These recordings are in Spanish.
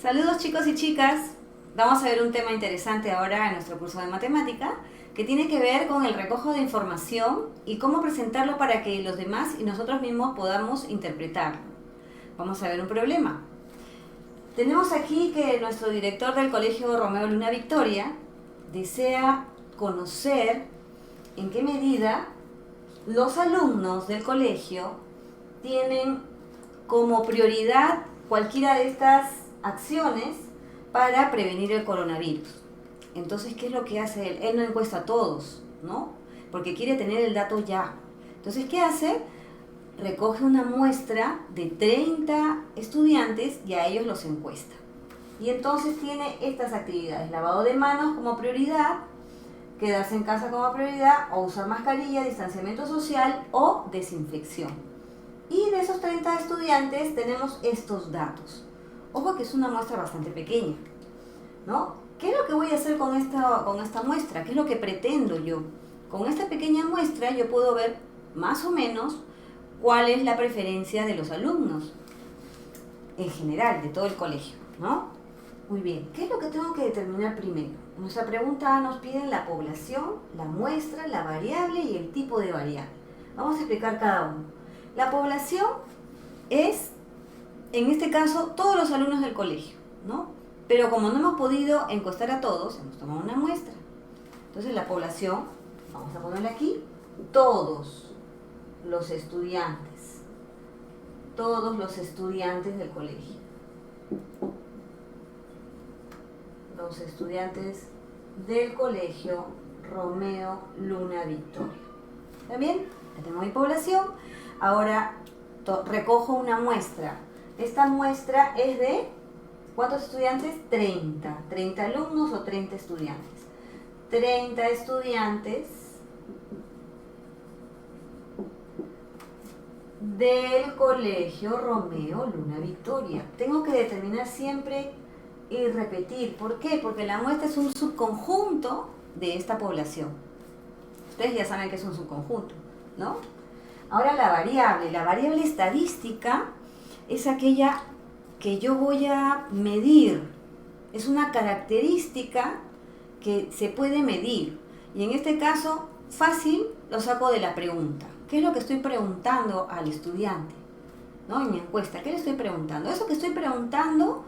Saludos chicos y chicas. Vamos a ver un tema interesante ahora en nuestro curso de matemática que tiene que ver con el recojo de información y cómo presentarlo para que los demás y nosotros mismos podamos interpretarlo. Vamos a ver un problema. Tenemos aquí que nuestro director del colegio Romeo Luna Victoria desea conocer en qué medida los alumnos del colegio tienen como prioridad cualquiera de estas acciones para prevenir el coronavirus. Entonces, ¿qué es lo que hace él? Él no encuesta a todos, ¿no? Porque quiere tener el dato ya. Entonces, ¿qué hace? Recoge una muestra de 30 estudiantes y a ellos los encuesta. Y entonces tiene estas actividades: lavado de manos como prioridad, quedarse en casa como prioridad, o usar mascarilla, distanciamiento social o desinfección. Y de esos 30 estudiantes tenemos estos datos. Ojo que es una muestra bastante pequeña, ¿no? ¿Qué es lo que voy a hacer con esta muestra? ¿Qué es lo que pretendo yo? Con esta pequeña muestra yo puedo ver más o menos cuál es la preferencia de los alumnos en general, de todo el colegio, ¿no? Muy bien, ¿qué es lo que tengo que determinar primero? En nuestra pregunta nos piden la población, la muestra, la variable y el tipo de variable. Vamos a explicar cada uno. La población es, en este caso, todos los alumnos del colegio, ¿no? Pero como no hemos podido encuestar a todos, hemos tomado una muestra. Entonces la población, vamos a ponerle aquí, todos los estudiantes del colegio. Los estudiantes del colegio Romeo Luna Victoria. ¿Está bien? Ya tengo mi población. Ahora recojo una muestra. Esta muestra es de, ¿cuántos estudiantes? 30. 30 alumnos o 30 estudiantes. 30 estudiantes del colegio Romeo Luna Victoria. Tengo que determinar siempre y repetir. ¿Por qué? Porque la muestra es un subconjunto de esta población. Ustedes ya saben que es un subconjunto, ¿no? Ahora la variable estadística es aquella que yo voy a medir. Es una característica que se puede medir. Y en este caso, fácil, lo saco de la pregunta. ¿Qué es lo que estoy preguntando al estudiante? ¿No? En mi encuesta, ¿qué le estoy preguntando? Eso que estoy preguntando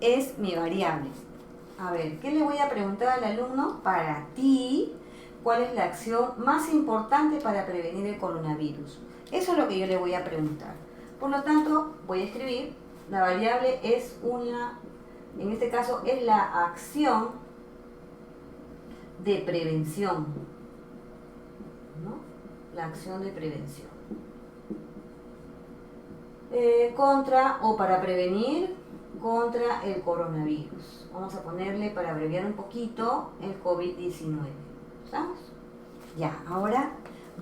es mi variable. A ver, ¿qué le voy a preguntar al alumno? Para ti, ¿cuál es la acción más importante para prevenir el coronavirus? Eso es lo que yo le voy a preguntar. Por lo tanto, voy a escribir, la variable es en este caso es la acción de prevención, ¿no? La acción de prevención. Contra o para prevenir contra el coronavirus. Vamos a ponerle, para abreviar un poquito, el COVID-19. ¿Estamos? Ya, ahora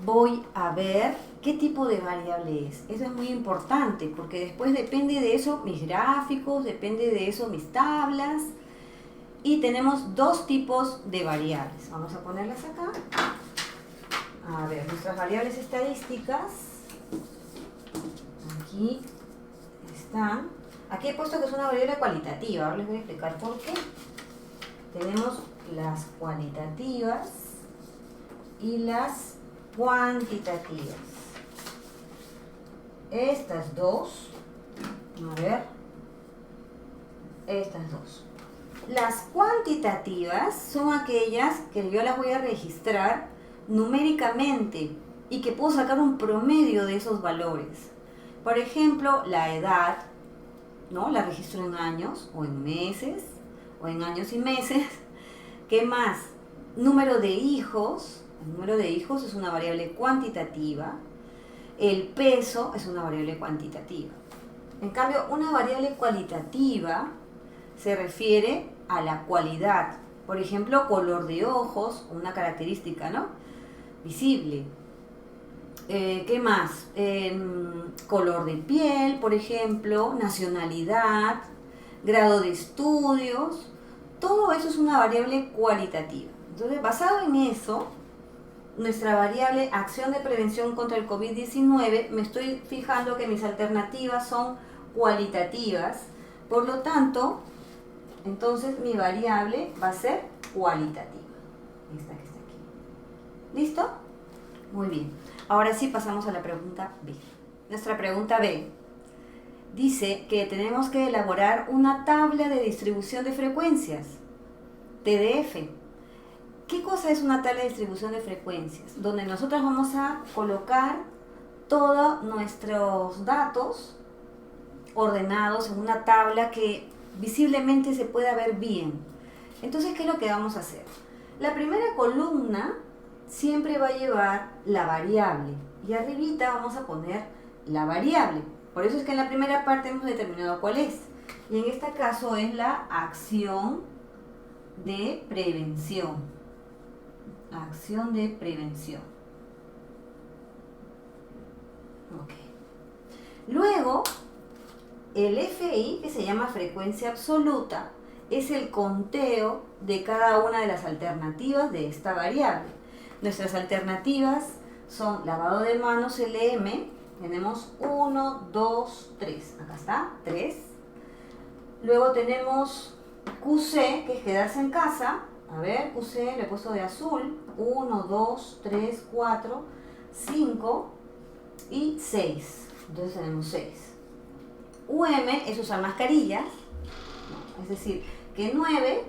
voy a ver qué tipo de variable es. Eso es muy importante porque después depende de eso mis gráficos, depende de eso mis tablas. Y tenemos dos tipos de variables. Vamos a ponerlas acá. A ver, nuestras variables estadísticas. Aquí están. Aquí he puesto que es una variable cualitativa. Ahora les voy a explicar por qué. Tenemos las cualitativas y las cuantitativas. Estas dos, a ver, estas dos. Las cuantitativas son aquellas que yo las voy a registrar numéricamente y que puedo sacar un promedio de esos valores. Por ejemplo, la edad, ¿no? La registro en años o en meses o en años y meses. ¿Qué más? Número de hijos. El número de hijos es una variable cuantitativa. El peso es una variable cuantitativa. En cambio, una variable cualitativa se refiere a la cualidad. Por ejemplo, color de ojos, una característica, ¿no? Visible. ¿Qué más? Color de piel, por ejemplo, nacionalidad, grado de estudios. Todo eso es una variable cualitativa. Entonces, basado en eso, nuestra variable acción de prevención contra el COVID-19, me estoy fijando que mis alternativas son cualitativas. Por lo tanto, Entonces mi variable va a ser cualitativa. Esta que está aquí. ¿Listo? Muy bien. Ahora sí pasamos a la pregunta B. Nuestra pregunta B dice que tenemos que elaborar una tabla de distribución de frecuencias, TDF. ¿Qué cosa es una tabla de distribución de frecuencias? Donde nosotros vamos a colocar todos nuestros datos ordenados en una tabla que visiblemente se pueda ver bien. Entonces, ¿qué es lo que vamos a hacer? La primera columna siempre va a llevar la variable y arribita vamos a poner la variable. Por eso es que en la primera parte hemos determinado cuál es. Y en este caso es la acción de prevención. Acción de prevención. Ok. Luego, el FI, que se llama frecuencia absoluta, es el conteo de cada una de las alternativas de esta variable. Nuestras alternativas son lavado de manos LM, tenemos 1, 2, 3, acá está, 3. Luego tenemos QC, que es quedarse en casa, a ver, QC, le he puesto de azul, 1, 2, 3, 4, 5 y 6, entonces tenemos 6. UM es usar mascarillas, es decir, que 9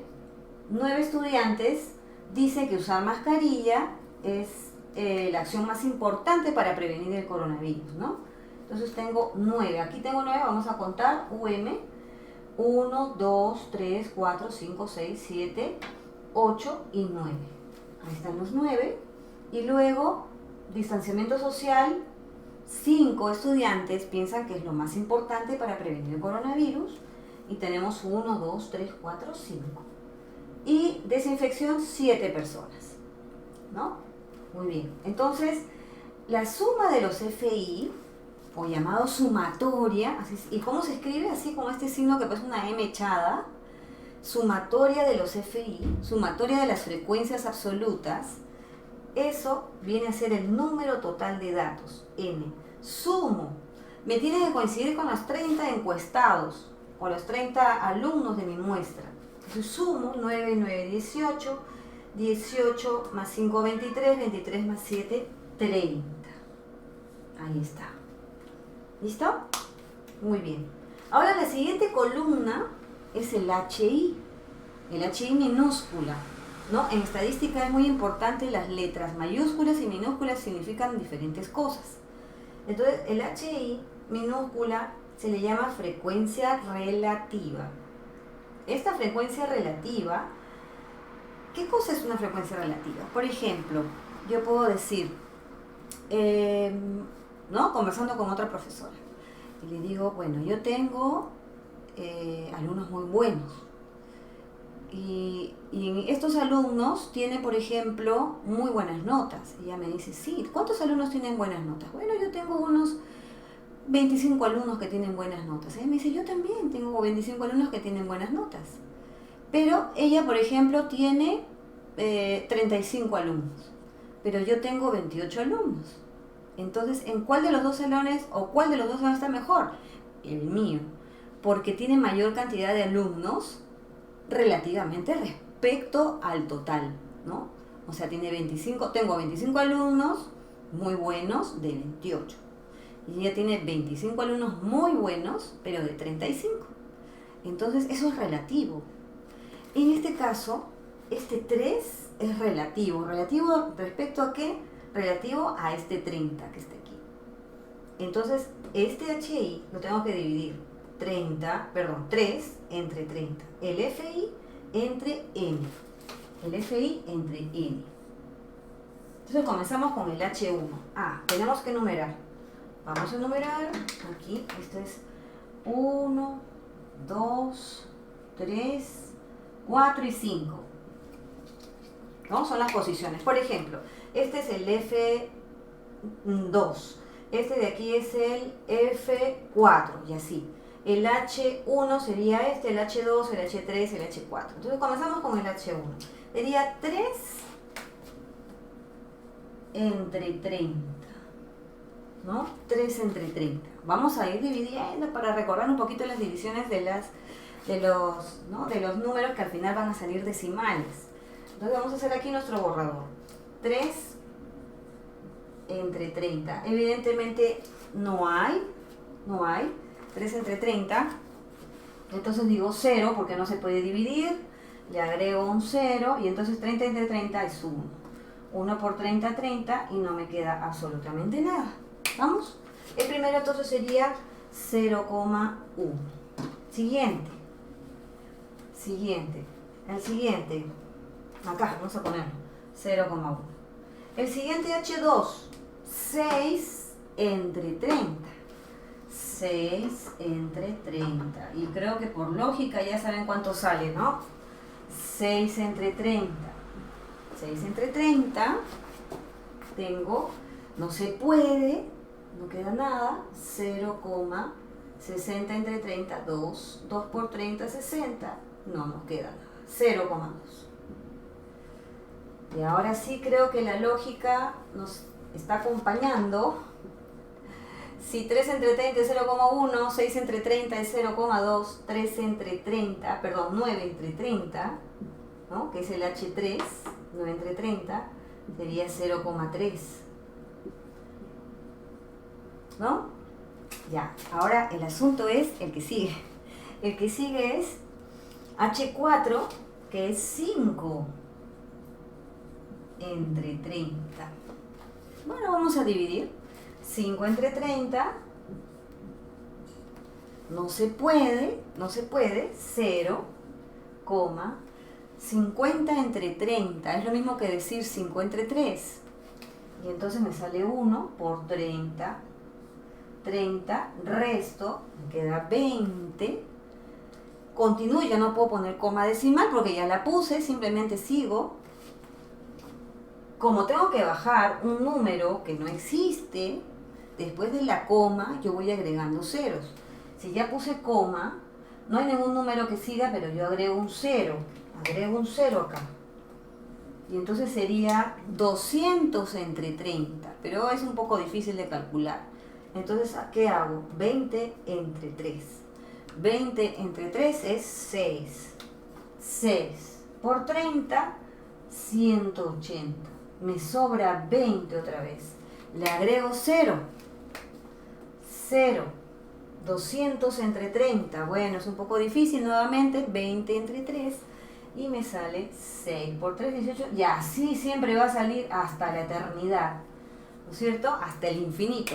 estudiantes dicen que usar mascarilla es la acción más importante para prevenir el coronavirus, ¿no? Entonces tengo 9, aquí tengo 9, vamos a contar UM, 1, 2, 3, 4, 5, 6, 7, 8 y 9. Ahí están los 9. Y luego, distanciamiento social, 5 estudiantes piensan que es lo más importante para prevenir el coronavirus. Y tenemos 1, 2, 3, 4, 5. Y desinfección, 7 personas, ¿no? Muy bien. Entonces, la suma de los FI, o llamado sumatoria, así, ¿y cómo se escribe? Así con este signo que parece una M echada. Sumatoria de los FI, sumatoria de las frecuencias absolutas, eso viene a ser el número total de datos, N. Sumo, me tiene que coincidir con los 30 encuestados, o los 30 alumnos de mi muestra. Entonces sumo 9, 9, 18, 18 más 5, 23, 23 más 7, 30. Ahí está. ¿Listo? Muy bien. Ahora la siguiente columna es el HI. El HI minúscula, ¿no? En estadística es muy importante, las letras mayúsculas y minúsculas significan diferentes cosas. Entonces el HI minúscula se le llama frecuencia relativa. Esta frecuencia relativa, ¿qué cosa es una frecuencia relativa? Por ejemplo, yo puedo decir, ¿no? Conversando con otra profesora, y le digo, bueno, yo tengo alumnos muy buenos, y estos alumnos tienen, por ejemplo, muy buenas notas. Y ella me dice, sí, ¿cuántos alumnos tienen buenas notas? Bueno, yo tengo unos 25 alumnos que tienen buenas notas. Ella me dice, yo también tengo 25 alumnos que tienen buenas notas. Pero ella, por ejemplo, tiene 35 alumnos. Pero yo tengo 28 alumnos. Entonces, ¿en cuál de los dos salones o cuál de los dos salones está mejor? El mío. Porque tiene mayor cantidad de alumnos relativamente respecto al total, ¿no? O sea, tengo 25 alumnos muy buenos de 28. Y ella tiene 25 alumnos muy buenos, pero de 35. Entonces, eso es relativo. En este caso, este 3 es relativo. ¿Relativo respecto a qué? Relativo a este 30 que está aquí. Entonces, este HI lo tengo que dividir 3 entre 30. El FI entre N. El FI entre N. Entonces comenzamos con el H1. Tenemos que numerar. Vamos a numerar. Aquí, esto es 1, 2, 3, 4 y 5. ¿No? Son las posiciones. Por ejemplo, este es el F2. Este de aquí es el F4 y así. El H1 sería este, el H2, el H3, el H4. Entonces comenzamos con el H1. Sería 3 entre 30. ¿No? 3 entre 30. Vamos a ir dividiendo para recordar un poquito las divisiones de ¿no? de los números que al final van a salir decimales. Entonces vamos a hacer aquí nuestro borrador. 3 entre 30. Evidentemente no hay 3 entre 30. Entonces digo 0 porque no se puede dividir. Le agrego un 0 y entonces 30 entre 30 es 1. 1 por 30, 30 y no me queda absolutamente nada. ¿Vamos? El primero entonces sería 0,1. Siguiente. El siguiente. Acá, vamos a ponerlo. 0,1. El siguiente H2. 6 entre 30. 6 entre 30. Y creo que por lógica ya saben cuánto sale, ¿no? 6 entre 30. 6 entre 30. Tengo, no se puede, no queda nada. 0,60 entre 30, 2. 2 por 30, 60. No nos queda nada. 0,2. Y ahora sí creo que la lógica nos está acompañando. Si 3 entre 30 es 0,1, 6 entre 30 es 0,2, 3 entre 30, perdón, 9 entre 30, ¿no? Que es el H3, 9 entre 30, sería 0,3. ¿No? Ya, ahora el asunto es el que sigue. El que sigue es H4, que es 5 entre 30. Bueno, vamos a dividir. 5 entre 30. No se puede. 0,50 entre 30. Es lo mismo que decir 5 entre 3. Y entonces me sale 1 por 30. 30, resto, me queda 20. Continúo, ya no puedo poner coma decimal porque ya la puse, simplemente sigo. Como tengo que bajar un número que no existe, después de la coma yo voy agregando ceros. Si ya puse coma, no hay ningún número que siga, pero yo agrego un 0. Agrego un 0 acá. Y entonces sería 200 entre 30, pero es un poco difícil de calcular. Entonces, ¿qué hago? 20 entre 3. 20 entre 3 es 6. 6 por 30, 180. Me sobra 20 otra vez. Le agrego 0. 0. 200 entre 30. Bueno, es un poco difícil nuevamente. 20 entre 3. Y me sale 6 por 3, 18. Y así siempre va a salir hasta la eternidad. ¿No es cierto? Hasta el infinito.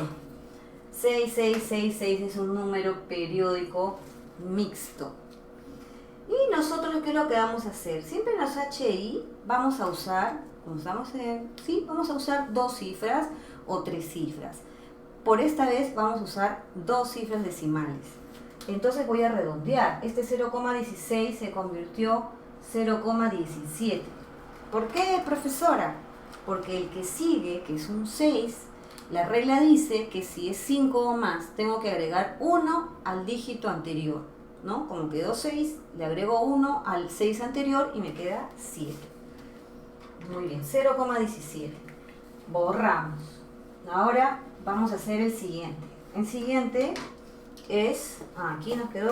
6666 es un número periódico mixto. Y nosotros, ¿qué es lo que vamos a hacer? Siempre en los HI vamos a usar, vamos a usar 2 cifras o 3 cifras. Por esta vez vamos a usar 2 cifras decimales. Entonces voy a redondear. Este 0,16 se convirtió 0,17. ¿Por qué, profesora? Porque el que sigue, que es un 6, la regla dice que si es 5 o más, tengo que agregar 1 al dígito anterior, ¿no? Como quedó 6, le agrego 1 al 6 anterior y me queda 7. Muy bien, 0,17. Borramos. Ahora vamos a hacer el siguiente. El siguiente es, aquí nos quedó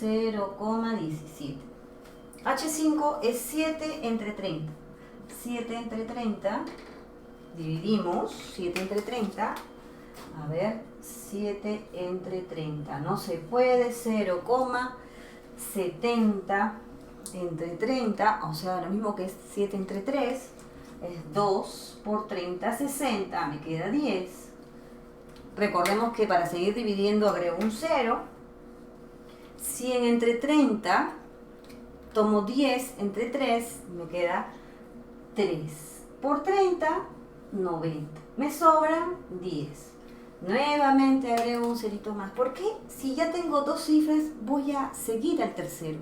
0,17. H5 es 7 entre 30. 7 entre 30. Dividimos 7 entre 30. A ver, 7 entre 30. No se puede. 0,70 entre 30. O sea, lo mismo que es 7 entre 3. Es 2 por 30, 60. Me queda 10. Recordemos que para seguir dividiendo agrego un 0. 100 entre 30. Tomo 10 entre 3. Me queda 3. Por 30. 90. Me sobran 10. Nuevamente agrego un cerito más. ¿Por qué? Si ya tengo 2 cifras, voy a seguir al tercero.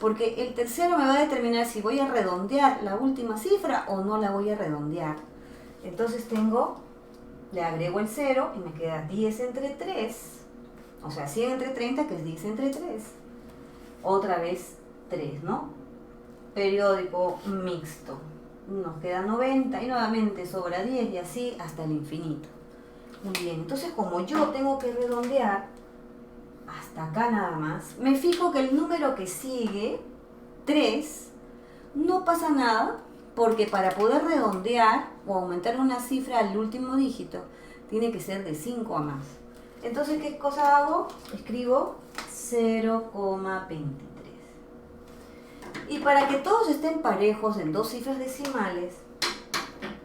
Porque el tercero me va a determinar si voy a redondear la última cifra o no la voy a redondear. Entonces le agrego el 0 y me queda 10 entre 3. O sea, 100 entre 30, que es 10 entre 3. Otra vez 3, ¿no? Periódico mixto. Nos queda 90 y nuevamente sobra 10 y así hasta el infinito. Muy bien, entonces como yo tengo que redondear, hasta acá nada más, me fijo que el número que sigue, 3, no pasa nada, porque para poder redondear o aumentar una cifra al último dígito, tiene que ser de 5 a más. Entonces, ¿qué cosa hago? Escribo 0,23. Y para que todos estén parejos en dos cifras decimales,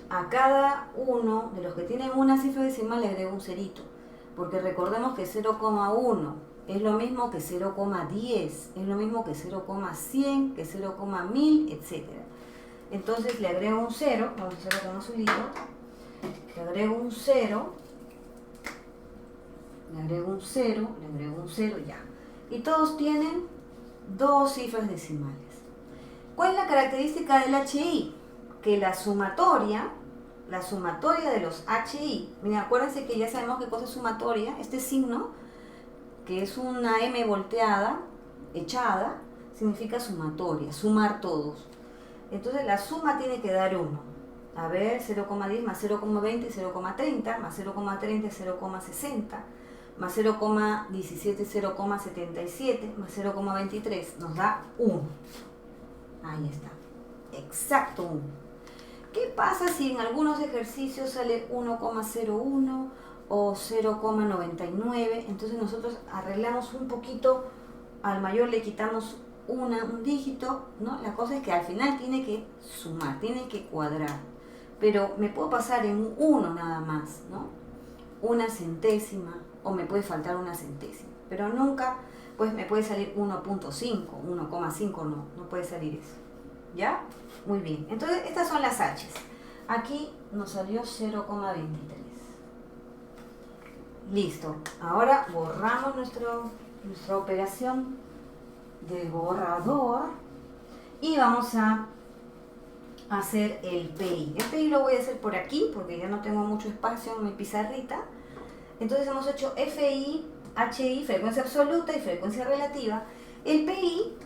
a cada uno de los que tienen una cifra decimal le agrego un cerito. Porque recordemos que 0,1 es lo mismo que 0,10, es lo mismo que 0,100, que 0,1000, etc. Entonces le agrego un 0, vamos a hacerlo con azulito, le agrego un 0, le agrego un 0, le agrego un 0, ya. Y todos tienen dos cifras decimales. ¿Cuál es la característica del HI? Que la sumatoria de los HI, miren, acuérdense que ya sabemos qué cosa es sumatoria, este signo, que es una M volteada, echada, significa sumatoria, sumar todos. Entonces la suma tiene que dar 1. A ver, 0,10 más 0,20, 0,30, más 0,30, 0,60, más 0,17, 0,77, más 0,23, nos da 1. Ahí está, exacto 1. ¿Qué pasa si en algunos ejercicios sale 1,01 o 0,99? Entonces nosotros arreglamos un poquito, al mayor le quitamos un dígito, ¿no? La cosa es que al final tiene que sumar, tiene que cuadrar. Pero me puedo pasar en un 1 nada más, ¿no? Una centésima, o me puede faltar una centésima. Pero nunca, pues me puede salir 1.5, 1,5 no puede salir eso. ¿Ya? Muy bien. Entonces, estas son las H's. Aquí nos salió 0,23. Listo. Ahora borramos nuestra operación de borrador y vamos a hacer el PI. El PI lo voy a hacer por aquí porque ya no tengo mucho espacio en mi pizarrita. Entonces hemos hecho FI, HI, frecuencia absoluta y frecuencia relativa. El PI,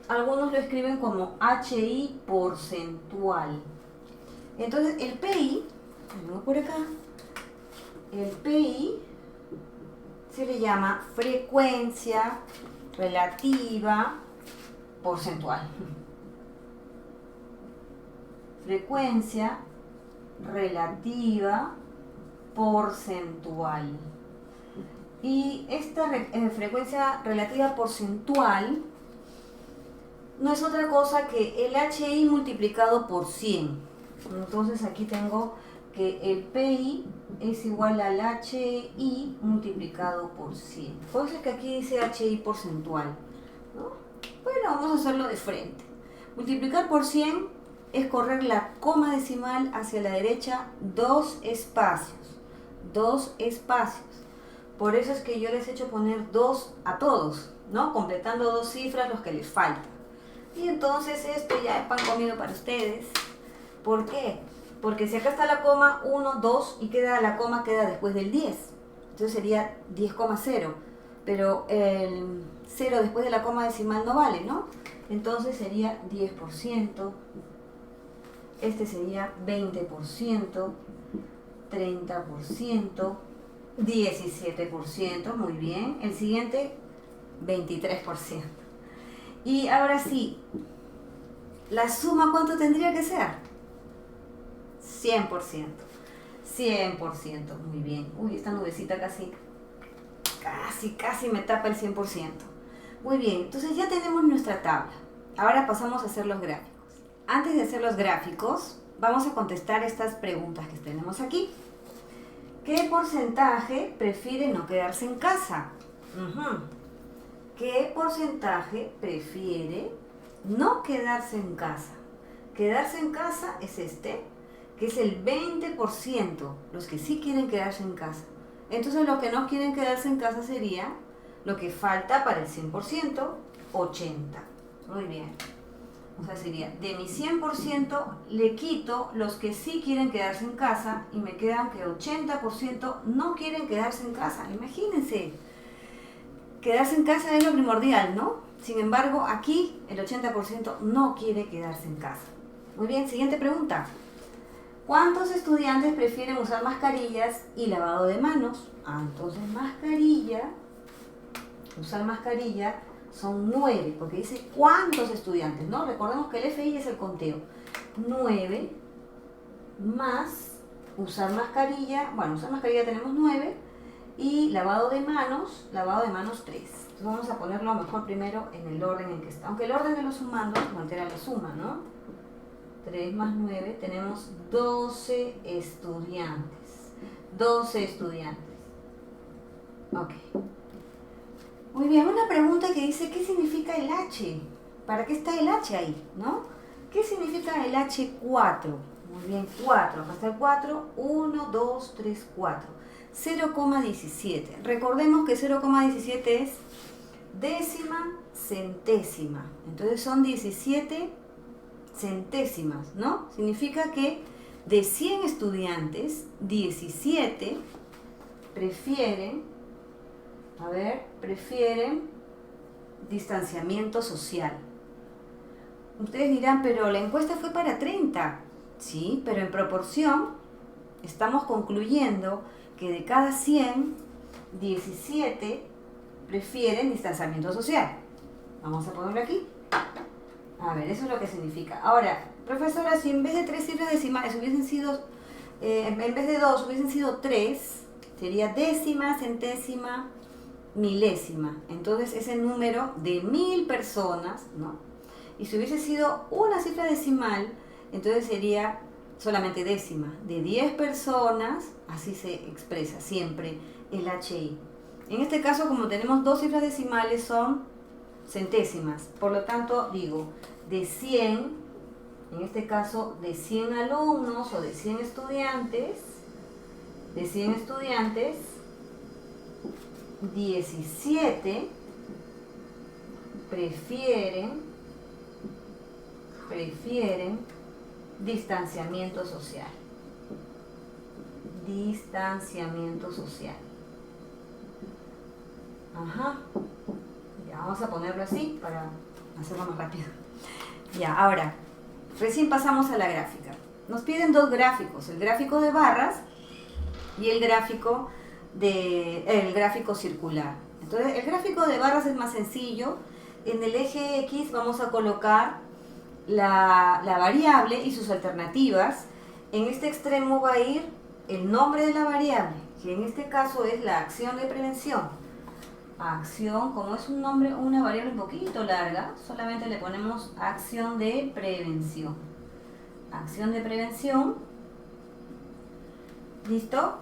algunos lo escriben como HI porcentual. Entonces el PI, vengo por acá, el PI se le llama frecuencia relativa porcentual. Frecuencia relativa porcentual. Y esta frecuencia relativa porcentual no es otra cosa que el HI multiplicado por 100. Entonces aquí tengo que el PI es igual al HI multiplicado por 100. Por eso es que aquí dice HI porcentual, ¿no? Bueno, vamos a hacerlo de frente. Multiplicar por 100 es correr la coma decimal hacia la derecha 2 espacios. 2 espacios. Por eso es que yo les he hecho poner 2 a todos, ¿no? Completando 2 cifras los que les faltan. Y entonces esto ya es pan comido para ustedes. ¿Por qué? Porque si acá está la coma 1, 2 y la coma queda después del 10. Entonces sería 10,0. Pero el 0 después de la coma decimal no vale, ¿no? Entonces sería 10%. Este sería 20%, 30%, 17%, muy bien. El siguiente, 23%. Y ahora sí, ¿la suma cuánto tendría que ser? 100%. 100%, muy bien. Uy, esta nubecita casi me tapa el 100%. Muy bien, entonces ya tenemos nuestra tabla. Ahora pasamos a hacer los gráficos. Antes de hacer los gráficos, vamos a contestar estas preguntas que tenemos aquí. ¿Qué porcentaje prefiere no quedarse en casa? ¿Qué porcentaje prefiere no quedarse en casa? Quedarse en casa es este, que es el 20%, los que sí quieren quedarse en casa. Entonces los que no quieren quedarse en casa sería lo que falta para el 100%, 80. Muy bien. O sea, sería de mi 100% le quito los que sí quieren quedarse en casa y me quedan que 80% no quieren quedarse en casa. Imagínense, quedarse en casa es lo primordial, ¿no? Sin embargo, aquí el 80% no quiere quedarse en casa. Muy bien, siguiente pregunta. ¿Cuántos estudiantes prefieren usar mascarillas y lavado de manos? Entonces mascarilla usar mascarilla son 9, porque dice cuántos estudiantes, ¿no? Recordemos que el FI es el conteo. 9 más usar mascarilla, bueno, usar mascarilla tenemos 9, y lavado de manos 3. Entonces vamos a ponerlo mejor primero en el orden en que está. Aunque el orden de los sumandos no altera la suma, ¿no? 3 más 9, tenemos 12 estudiantes. 12 estudiantes. Ok. Muy bien, una pregunta que dice, ¿qué significa el H? ¿Para qué está el H ahí? ¿No? ¿Qué significa el H4? Muy bien, 4. Acá está el 4. 1, 2, 3, 4. 0,17. Recordemos que 0,17 es décima centésima. Entonces son 17 centésimas, ¿no? Significa que de 100 estudiantes, 17 prefieren distanciamiento social. Ustedes dirán, pero la encuesta fue para 30. Sí, pero en proporción estamos concluyendo que de cada 100, 17 prefieren distanciamiento social. Vamos a ponerlo aquí. A ver, eso es lo que significa. Ahora, profesora, si en vez de 3 cifras decimales hubiesen sido, en vez de 2 hubiesen sido 3, sería décima, centésima, milésima. Entonces ese número de 1000 personas, ¿no? Y si hubiese sido una cifra decimal, entonces sería solamente décima. De 10 personas, así se expresa siempre el HI. En este caso, como tenemos 2 cifras decimales, son centésimas. Por lo tanto, digo, de 100, en este caso, de 100 alumnos o de 100 estudiantes, 17 prefieren distanciamiento social. Distanciamiento social. Ajá. Ya, vamos a ponerlo así para hacerlo más rápido. Ya, ahora, recién pasamos a la gráfica. Nos piden dos gráficos, el gráfico de barras y el gráfico circular. Entonces, el gráfico de barras es más sencillo. En el eje X vamos a colocar la variable y sus alternativas. En este extremo va a ir el nombre de la variable, que en este caso es la acción de prevención. Acción, como es un nombre, una variable un poquito larga, solamente le ponemos acción de prevención. Acción de prevención. ¿Listo?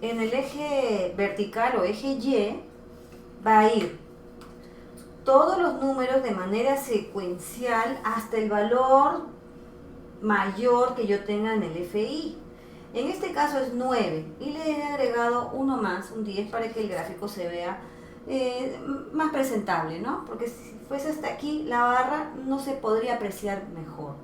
En el eje vertical o eje Y va a ir todos los números de manera secuencial hasta el valor mayor que yo tenga en el FI. En este caso es 9 y le he agregado uno más, un 10, para que el gráfico se vea más presentable, ¿no? Porque si fuese hasta aquí la barra no se podría apreciar mejor.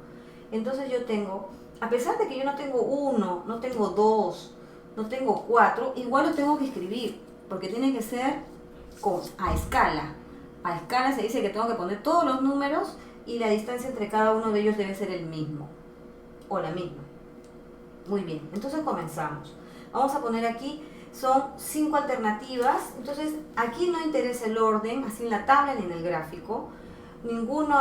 Entonces yo tengo, a pesar de que yo no tengo 1, no tengo 2, no tengo 4, igual lo tengo que escribir, porque tiene que ser a escala. A escala se dice que tengo que poner todos los números y la distancia entre cada uno de ellos debe ser el mismo, o la misma. Muy bien, entonces comenzamos. Vamos a poner aquí, son 5 alternativas, entonces aquí no interesa el orden, así en la tabla ni en el gráfico. Ninguno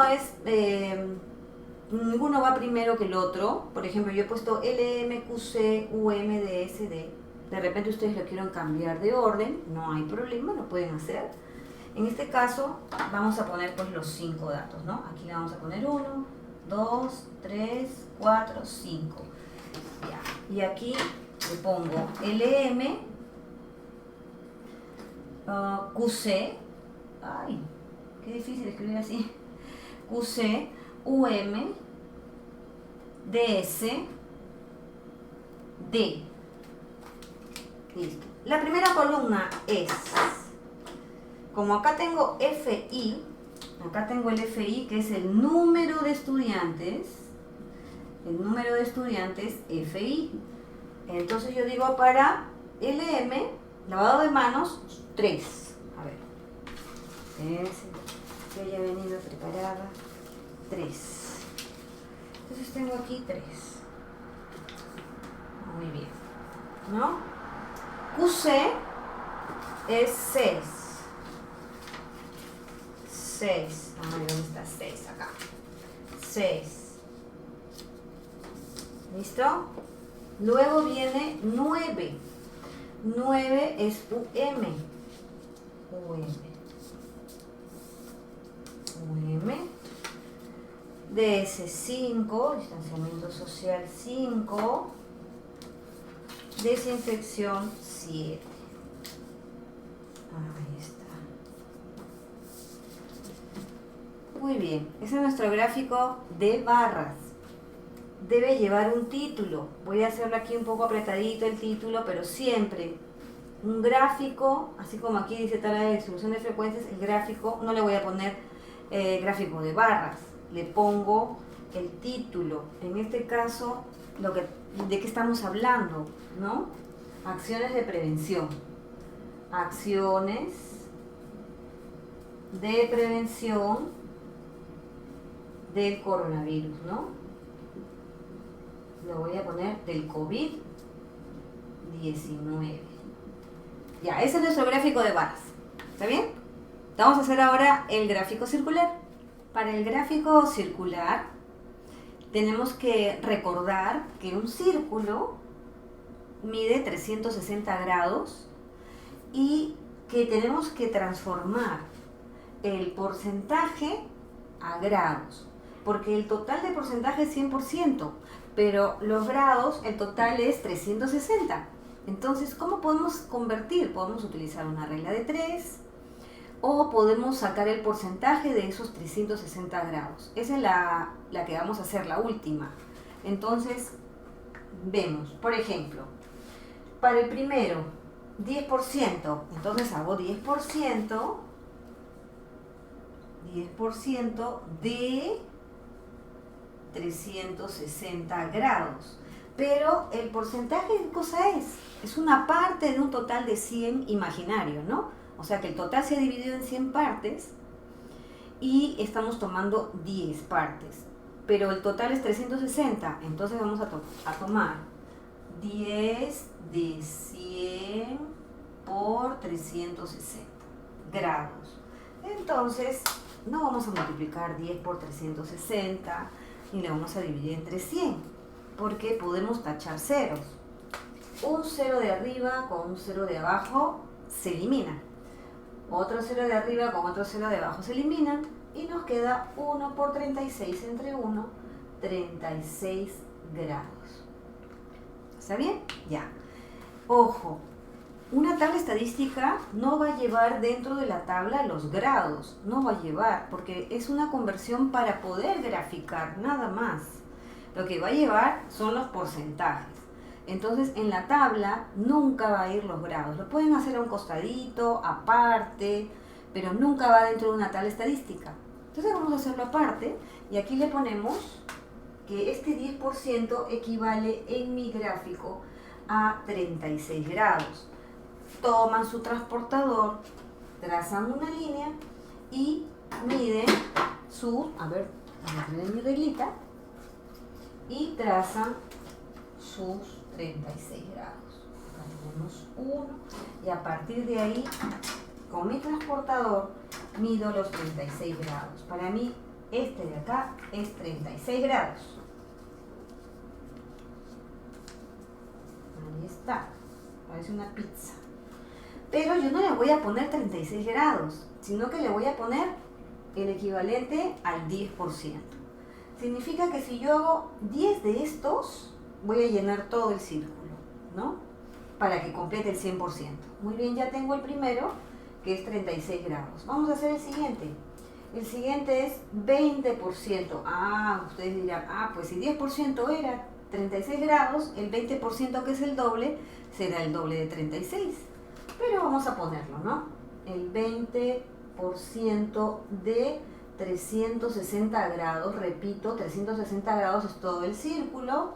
va primero que el otro. Por ejemplo, yo he puesto LM, QC, UM, DS, D. De repente ustedes lo quieren cambiar de orden, no hay problema, lo pueden hacer. En este caso vamos a poner pues los 5 datos, ¿no? Aquí le vamos a poner 1, 2, 3, 4, 5. Ya. Y aquí le pongo LM, QC, ay, qué difícil escribir así, QC, UM, DS, D. Listo. La primera columna es, como acá tengo FI, acá tengo el FI, que es el número de estudiantes, FI. Entonces yo digo para LM, lavado de manos, 3. A ver, que haya venido preparada, 3. Entonces tengo aquí 3. Muy bien, ¿no? QC es 6. 6. Ay, ¿dónde está 6? Acá. 6. ¿Listo? Luego viene 9. 9 es UM. DS5, distanciamiento social 5, desinfección 7. Ahí está. Muy bien, ese es nuestro gráfico de barras. Debe llevar un título. Voy a hacerlo aquí un poco apretadito el título, pero siempre un gráfico, así como aquí dice tabla de distribución de frecuencias, el gráfico, no le voy a poner gráfico de barras, le pongo el título. En este caso, de qué estamos hablando, ¿no? Acciones de prevención. Acciones de prevención del coronavirus, ¿no? Lo voy a poner del COVID-19. Ya, ese es nuestro gráfico de barras. ¿Está bien? Vamos a hacer ahora el gráfico circular. Para el gráfico circular tenemos que recordar que un círculo mide 360 grados y que tenemos que transformar el porcentaje a grados, porque el total de porcentaje es 100%, pero los grados, el total es 360. Entonces, ¿cómo podemos convertir? Podemos utilizar una regla de 3 o podemos sacar el porcentaje de esos 360 grados. Esa es la que vamos a hacer, la última. Entonces, vemos, por ejemplo, para el primero, 10%. Entonces hago 10% de 360 grados. Pero el porcentaje, ¿qué cosa es? Es una parte de un total de 100 imaginario, ¿no? O sea que el total se ha dividido en 100 partes y estamos tomando 10 partes. Pero el total es 360, entonces vamos a tomar 10 de 100 por 360 grados. Entonces, no vamos a multiplicar 10 por 360 ni le vamos a dividir entre 100, porque podemos tachar ceros. Un cero de arriba con un cero de abajo se elimina. Otro cero de arriba con otro cero de abajo se eliminan y nos queda 1 por 36 entre 1, 36 grados. ¿Está bien? Ya. Ojo, una tabla estadística no va a llevar dentro de la tabla los grados, no va a llevar, porque es una conversión para poder graficar, nada más. Lo que va a llevar son los porcentajes. Entonces, en la tabla nunca va a ir los grados. Lo pueden hacer a un costadito, aparte, pero nunca va dentro de una tabla estadística. Entonces vamos a hacerlo aparte y aquí le ponemos que este 10% equivale en mi gráfico a 36 grados. Toman su transportador, trazan una línea y miden su, a ver, mi reglita, y trazan sus 36 grados. Acá tenemos 1 y a partir de ahí, con mi transportador, mido los 36 grados. Para mí, este de acá es 36 grados. Ahí está, parece una pizza. Pero yo no le voy a poner 36 grados, sino que le voy a poner el equivalente al 10%. Significa que si yo hago 10 de estos, voy a llenar todo el círculo, ¿no? Para que complete el 100%. Muy bien, ya tengo el primero, que es 36 grados. Vamos a hacer el siguiente. El siguiente es 20%. Ah, ustedes dirán, pues si 10% era 36 grados, el 20% que es el doble, será el doble de 36. Pero vamos a ponerlo, ¿no? El 20% de 360 grados, repito, 360 grados es todo el círculo,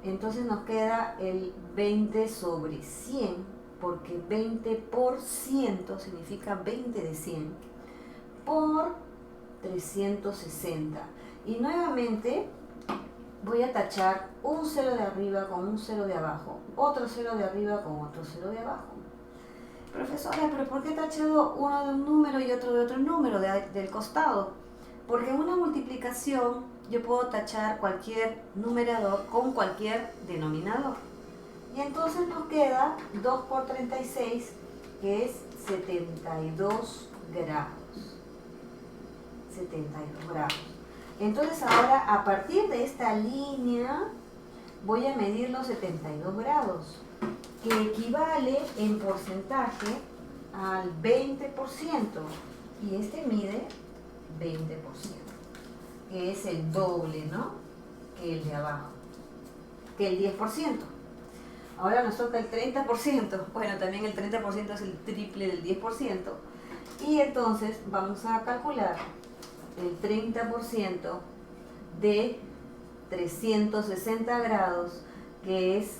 entonces nos queda el 20 sobre 100, porque 20% significa 20 de 100 por 360. Y nuevamente voy a tachar un cero de arriba con un cero de abajo, otro cero de arriba con otro cero de abajo. Profesora, ¿pero por qué he tachado uno de un número y otro de otro número del costado? Porque en una multiplicación yo puedo tachar cualquier numerador con cualquier denominador. Y entonces nos queda 2 por 36, que es 72 grados. 72 grados. Entonces ahora, a partir de esta línea, voy a medir los 72 grados, que equivale en porcentaje al 20%. Y este mide 20%, que es el doble, ¿no?, que el de abajo, que el 10%. Ahora nos toca el 30%. Bueno, también el 30% es el triple del 10%. Y entonces vamos a calcular el 30% de 360 grados, que es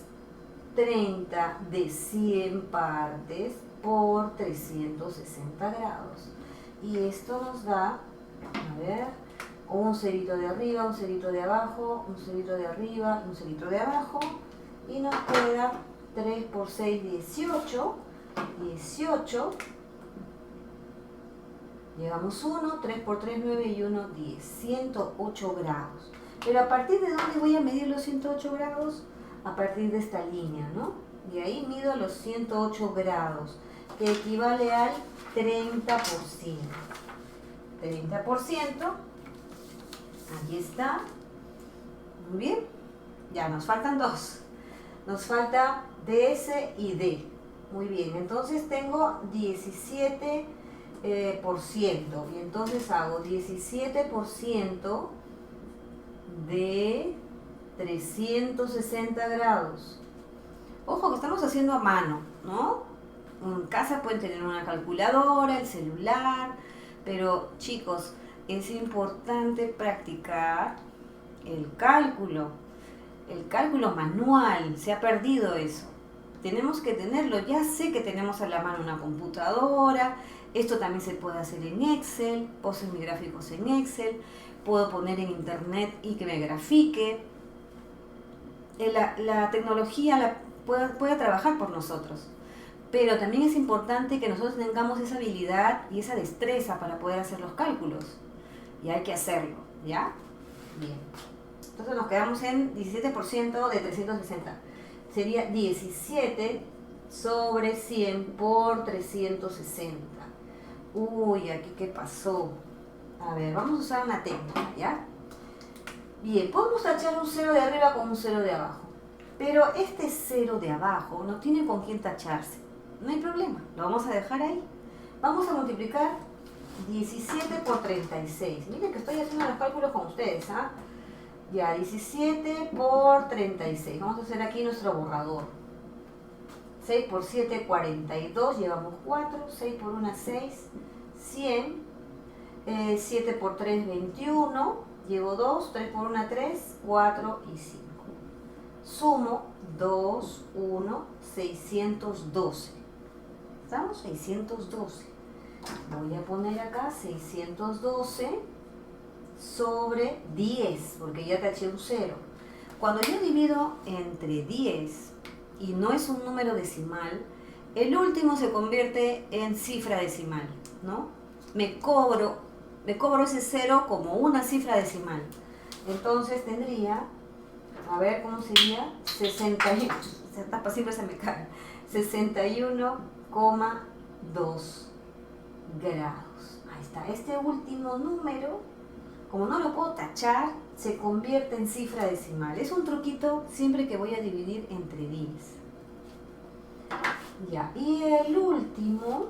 30 de 100 partes por 360 grados. Y esto nos da, a ver, un cerito de arriba, un cerito de abajo, un cerito de arriba, un cerito de abajo. Y nos queda 3 por 6, 18. 18. Llegamos 1, 3 por 3, 9 y 1, 10. 108 grados. Pero ¿a partir de dónde voy a medir los 108 grados? A partir de esta línea, ¿no? Y ahí mido los 108 grados, que equivale al 30%. 30%. Aquí está. Muy bien. Ya nos faltan dos. Nos falta DS y D. Muy bien. Entonces tengo 17%. Y entonces hago 17% de 360 grados. Ojo que estamos haciendo a mano, ¿no? En casa pueden tener una calculadora, el celular, pero chicos, es importante practicar el cálculo manual. Se ha perdido eso. Tenemos que tenerlo. Ya sé que tenemos a la mano una computadora. Esto también se puede hacer en Excel. Puedo hacer mis gráficos en Excel. Puedo poner en internet y que me grafique. La tecnología puede trabajar por nosotros. Pero también es importante que nosotros tengamos esa habilidad y esa destreza para poder hacer los cálculos. Y hay que hacerlo, ¿ya? Bien. Entonces nos quedamos en 17% de 360. Sería 17 sobre 100 por 360. Uy, aquí qué pasó. A ver, vamos a usar una técnica, ¿ya? Bien, podemos tachar un 0 de arriba con un 0 de abajo. Pero este 0 de abajo no tiene con quién tacharse. No hay problema, lo vamos a dejar ahí. Vamos a multiplicar 17 por 36. Miren que estoy haciendo los cálculos con ustedes, ¿ah? Ya, 17 por 36. Vamos a hacer aquí nuestro borrador. 6 por 7, 42. Llevamos 4. 6 por 1, 6. 100. 7 por 3, 21. Llevo 2. 3 por 1, 3. 4 y 5. Sumo 2, 1, 612. ¿Estamos? 612. Voy a poner acá 612 sobre 10, porque ya taché un 0. Cuando yo divido entre 10 y no es un número decimal, el último se convierte en cifra decimal, ¿no? Me cobro ese 0 como una cifra decimal. Entonces tendría, a ver cómo sería, 61, siempre se me cae, 61,2 grados. Ahí está. Este último número, como no lo puedo tachar, se convierte en cifra decimal. Es un truquito siempre que voy a dividir entre 10. Ya, y el último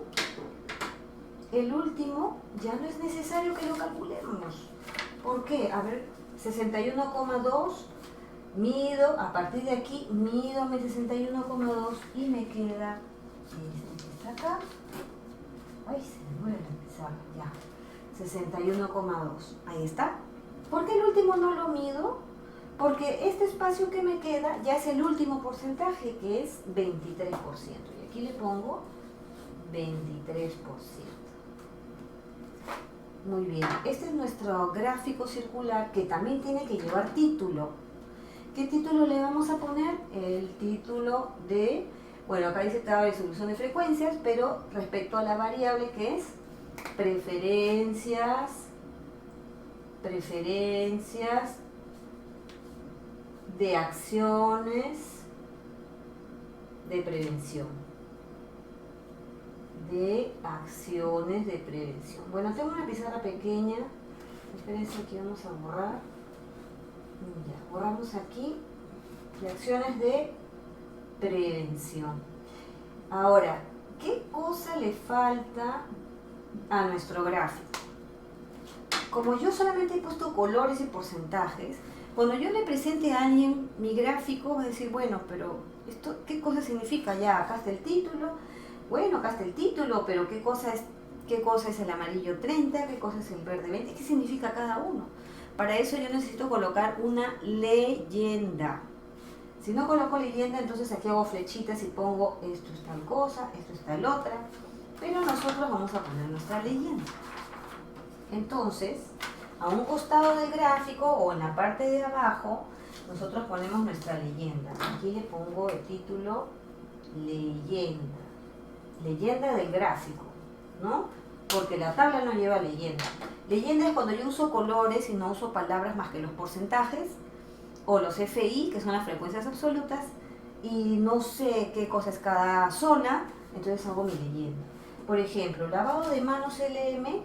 ya no es necesario que lo calculemos. ¿Por qué? A ver, 61,2, mido, a partir de aquí, mido mi 61,2 y me queda este que está acá. Ay, se me mueve la pizarra, ya. 61,2. Ahí está. ¿Por qué el último no lo mido? Porque este espacio que me queda ya es el último porcentaje, que es 23%. Y aquí le pongo 23%. Muy bien. Este es nuestro gráfico circular que también tiene que llevar título. ¿Qué título le vamos a poner? El título de Bueno, acá dice tabla de distribución de frecuencias, pero respecto a la variable que es preferencias de acciones de prevención. Bueno, tengo una pizarra pequeña. Espérense, aquí vamos a borrar. Ya, borramos aquí de acciones de prevención. Ahora, ¿qué cosa le falta a nuestro gráfico? Como yo solamente he puesto colores y porcentajes, cuando yo le presente a alguien mi gráfico, va a decir, bueno, pero esto, ¿qué cosa significa? Ya, acá está el título. Bueno, acá está el título, pero ¿qué cosa es el amarillo 30? ¿Qué cosa es el verde 20? ¿Qué significa cada uno? Para eso yo necesito colocar una leyenda. Si no coloco leyenda, entonces aquí hago flechitas y pongo esto es tal cosa, esto es tal otra. Pero nosotros vamos a poner nuestra leyenda. Entonces, a un costado del gráfico o en la parte de abajo, nosotros ponemos nuestra leyenda. Aquí le pongo el título leyenda. Leyenda del gráfico, ¿no? Porque la tabla no lleva leyenda. Leyenda es cuando yo uso colores y no uso palabras más que los porcentajes o los FI, que son las frecuencias absolutas, y no sé qué cosa es cada zona, entonces hago mi leyenda. Por ejemplo, lavado de manos LM,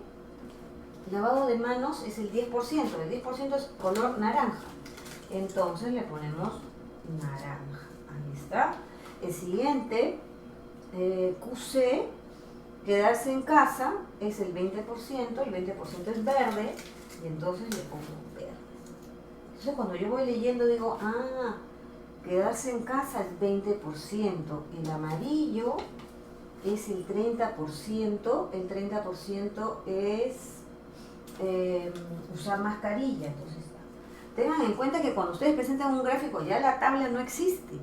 lavado de manos es el 10%, el 10% es color naranja, entonces le ponemos naranja, ahí está. El siguiente, QC, quedarse en casa, es el 20% es verde, y entonces le pongo verde. Entonces cuando yo voy leyendo digo, quedarse en casa es 20%, el amarillo es el 30%, el 30% es usar mascarilla. Entonces, tengan en cuenta que cuando ustedes presentan un gráfico ya la tabla no existe,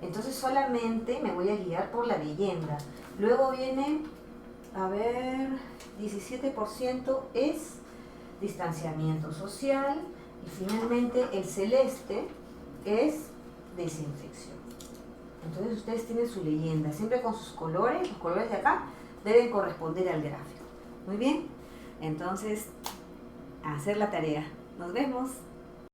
entonces solamente me voy a guiar por la leyenda. Luego viene, 17% es distanciamiento social, y finalmente el celeste es desinfección. Entonces ustedes tienen su leyenda, siempre con sus colores, los colores de acá deben corresponder al gráfico. Muy bien, entonces a hacer la tarea. Nos vemos.